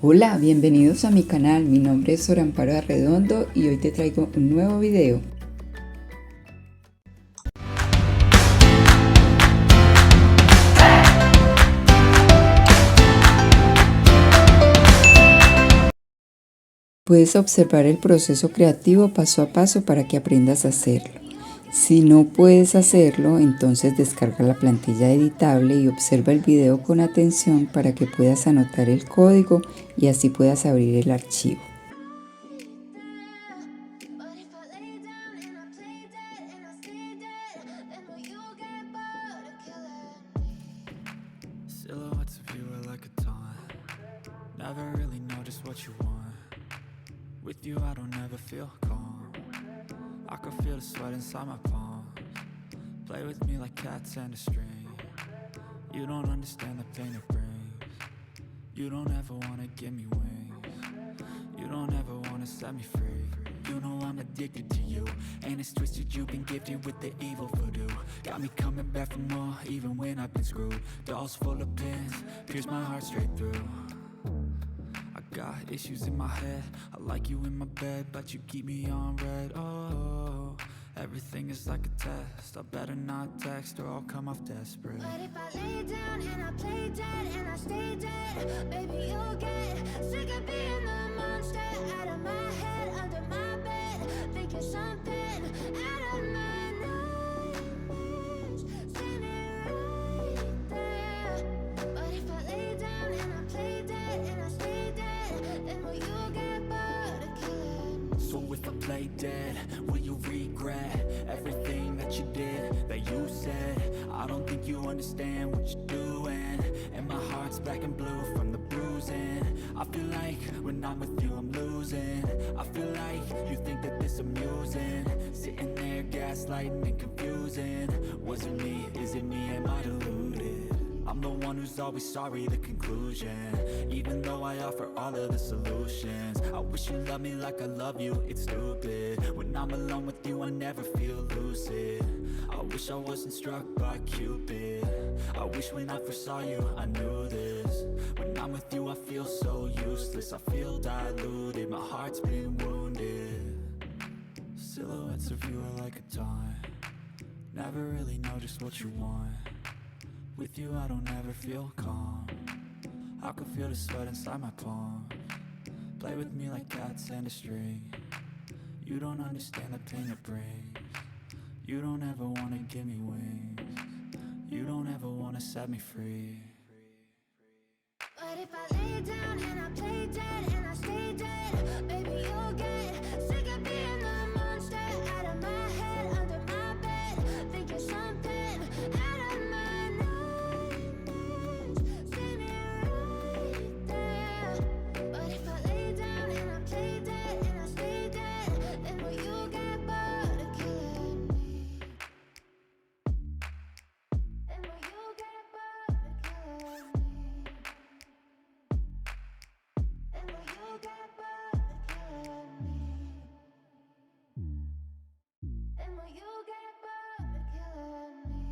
Hola, bienvenidos a mi canal, mi nombre es Sor Amparo Arredondo y hoy te traigo un nuevo video. Puedes observar el proceso creativo paso a paso para que aprendas a hacerlo. Si no puedes hacerlo, entonces descarga la plantilla editable y observa el video con atención para que puedas anotar el código y así puedas abrir el archivo. With you I don't ever feel calm. I can feel the sweat inside my palms. Play with me like cats and a string. You don't understand the pain it brings. You don't ever wanna give me wings. You don't ever wanna set me free. You know I'm addicted to you, and it's twisted, you've been gifted with the evil voodoo. Got me coming back for more, even when I've been screwed. Dolls full of pins, pierce my heart straight through. Got issues in my head, I like you in my bed, but you keep me on red. Oh, everything is like a test, I better not text or I'll come off desperate. But if I lay down and I play dead and I stay dead, baby you'll get sick of being the monster out of my head, under my bed, thinking something out of my nightmares, standing right there. But if I lay down and I play dead and I stay dead, then will you get bored of killing me? So if I play dead, will you regret everything that you did, that you said? I don't think you understand what you're doing, and my heart's black and blue from the bruising. I feel like when I'm with you I'm losing. I feel like you think that this amusing, sitting there gaslighting and confusing. Was it me? Is it me? Am I deluded? I'm the one who's always sorry, the conclusion. Even though I offer all of the solutions, I wish you loved me like I love you, it's stupid. When I'm alone with you I never feel lucid. I wish I wasn't struck by Cupid. I wish when I first saw you I knew this. When I'm with you I feel so useless, I feel diluted, my heart's been wounded. Silhouettes of you are like a taunt. Never really know just what you want. With you I don't ever feel calm. I can feel the sweat inside my palms. Play with me like cats and a string. You don't understand the pain it brings. You don't ever wanna give me wings. You don't ever wanna set me free. But if I lay down and I play dead and I stay dead, baby you'll get sick of being the monster out of my head, under my bed, thinking something out of my nightmares, standing right there. But if I lay down and I play dead and I stay dead, then will you get bored of killing me? Then will you get bored of killing me? And will you get bored of killing me? And will you get bored of killing me?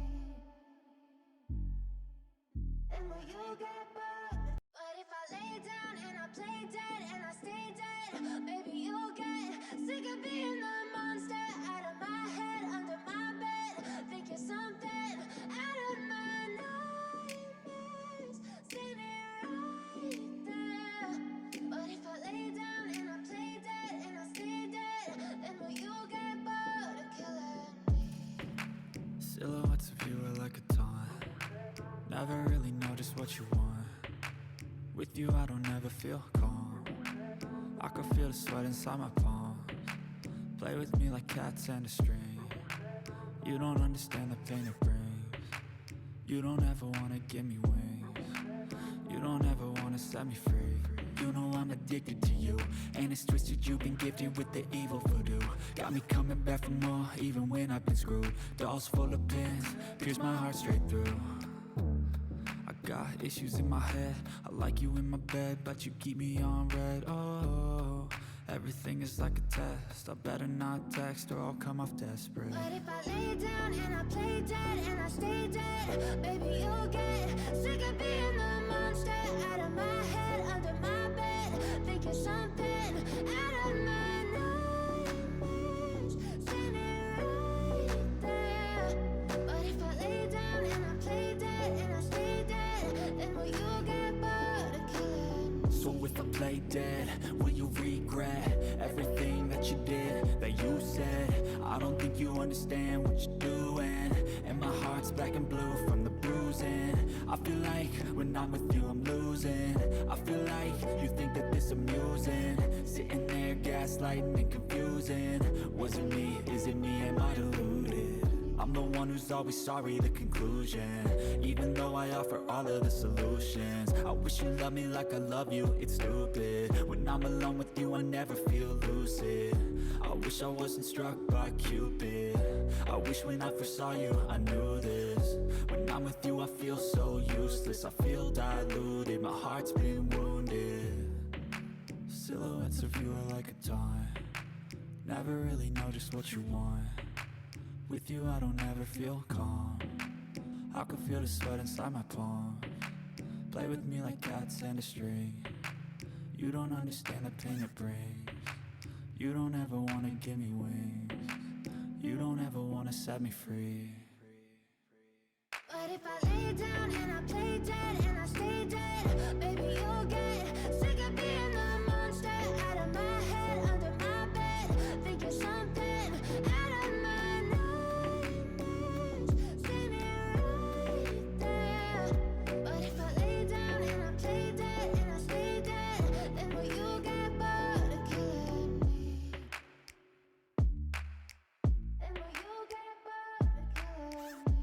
And will you get bored? But if I lay down and I play dead and I stay dead, baby you'll get sick of being the monster out of my head, under my bed, thinking something out of my nightmares, standing right there. But if I lay down and I play dead and I stay dead, then will you get bored of killing me? Silhouettes of you are like a taunt. Never really know just what you want. With you I don't ever feel calm. I can feel the sweat inside my palms. Play with me like cats and a string. You don't understand the pain it brings. You don't ever wanna give me wings. You don't ever wanna set me free. You know I'm addicted to you, and it's twisted, you've been gifted with the evil voodoo. Got me coming back for more, even when I've been screwed. Dolls full of pins, pierce my heart straight through. I got issues in my head, I like you in my bed, but you keep me on red. Oh, everything is like a test, I better not text or I'll come off desperate. But if I lay down and I play dead and I stay dead, baby you'll get sick of being the monster out of my head, under my bed, think you're something out of my nightmares. Standing right there. But if I lay down and I play dead and I stay dead, then will you get bored of killing me? So if I play dead, will you regret everything that you did, that you said? I don't think you understand what you're doing, and my heart's black and blue from the bruising. I feel like when I'm with you I'm losing. I feel like you think that this amusing, sitting there gaslighting and confusing. Was it me? Is it me? Am I deluded? I'm the one who's always sorry, the conclusion. Even though I offer all of the solutions, I wish you loved me like I love you, it's stupid. When I'm alone with you I never feel lucid. I wish I wasn't struck by Cupid. I wish when I first saw you I knew this. When I'm with you I feel so useless, I feel diluted, my heart's been wounded. Silhouettes of you are like a taunt, never really know just what you want. With you I don't ever feel calm, I can feel the sweat inside my palms. Play with me like cats and a string. You don't understand the pain it brings. You don't ever wanna give me wings. You don't ever wanna set me free. But if I lay down and I play dead and I stay dead, baby you'll get sick of being the monster out of my head, under my bed. Think you're something out of my nightmares. Standing right there. But if I lay down and I play dead and I stay dead, then will you get bored of killing me? Then will you get bored of killing me?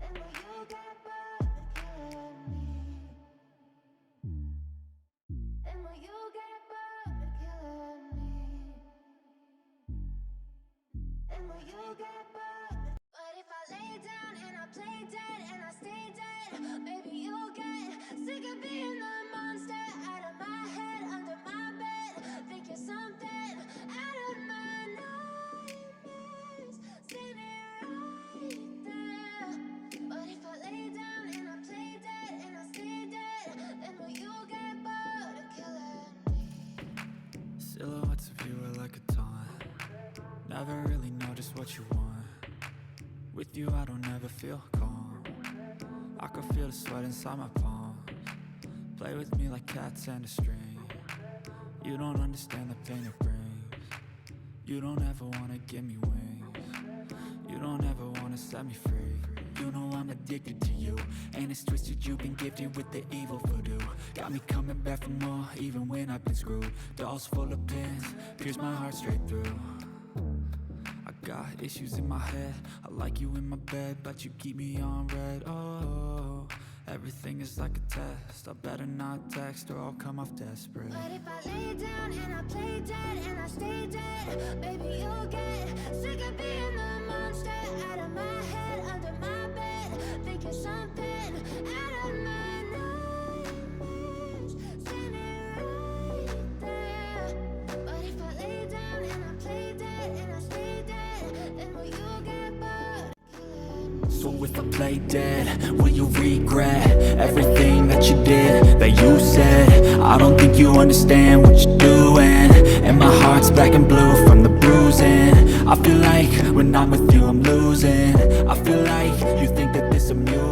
And will you get bored of killing me? And will you get bored of killing me? And will you get bored? But if I lay down and I play dead and I stay dead, baby you'll get sick of being the monster out of my head, under my bed. Think you're something out of my nightmares. Standing right there. But if I lay down and I play dead and I stay dead, then will you get bored of killing me? Silhouettes of you are like a taunt, never really know just what you want. With you I don't ever feel calm, I can feel the sweat inside my palms. Play with me like cats and a string. You don't understand the pain it brings. You don't ever wanna give me wings. You don't ever wanna set me free. You know I'm addicted to you, and it's twisted, you've been gifted with the evil voodoo. Got me coming back for more, even when I've been screwed. Dolls full of pins, pierce my heart straight through. I got issues in my head, I like you in my bed, but you keep me on red. Oh, everything is like a test, I better not text or I'll come off desperate. But if I lay down and I play dead and I stay dead, baby you'll get sick of being the monster out of my head, under my bed. Think you're something out of my nightmares. Standing right there. But if I lay down and I play dead and I stay dead, then will you get bored of killing me? So if I play dead, will you regret everything that you did, that you said? I don't think you understand what you're doing, and my heart's black and blue from the bruising. I feel like when I'm with you I'm losing. I feel like you think that this amusing.